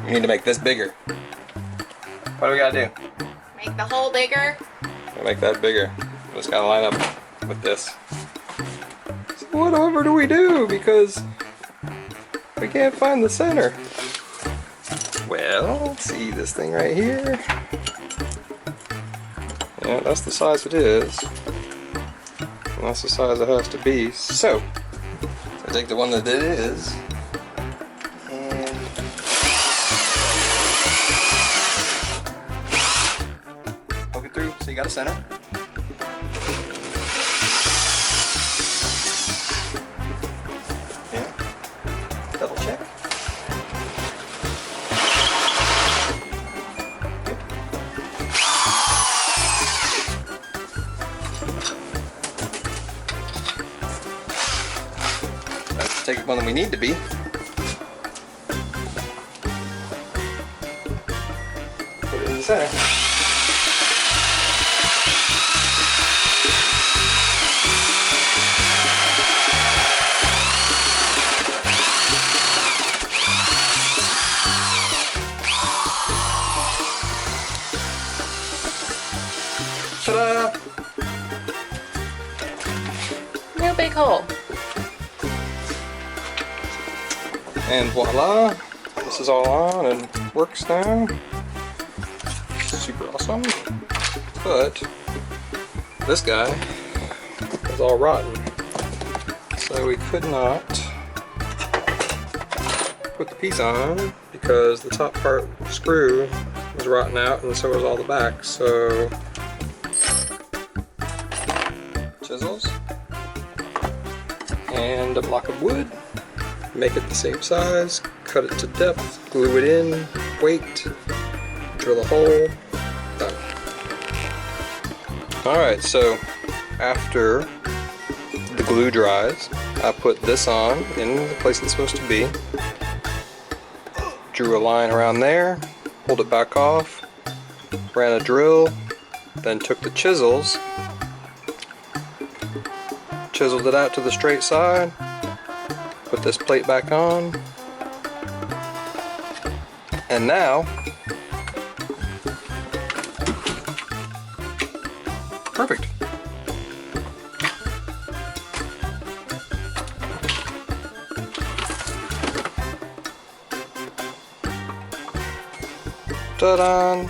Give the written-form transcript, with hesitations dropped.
We need to make this bigger. What do we gotta do? Make the hole bigger. Make that bigger. Just gotta line up with this. So whatever do we do? Because we can't find the center. Well, see this thing right here? Yeah, that's the size it is. And that's the size it has to be. So I take the one that it is and poke it through so you got a center. Yeah. Double check. Let's take it one that we need to be. Put it in the center. Ta-da! No big hole. And voila! This is all on and works now. Super awesome. But this guy is all rotten. So we could not put the piece on because the top part screw was rotten out and so was all the back. So chisels and a block of wood. Make it the same size, cut it to depth, glue it in, wait, drill a hole, done. Alright, so after the glue dries, I put this on in the place it's supposed to be, drew a line around there, pulled it back off, ran a drill, then took the chisels, chiseled it out to the straight side, put this plate back on, and now, perfect. Ta-da!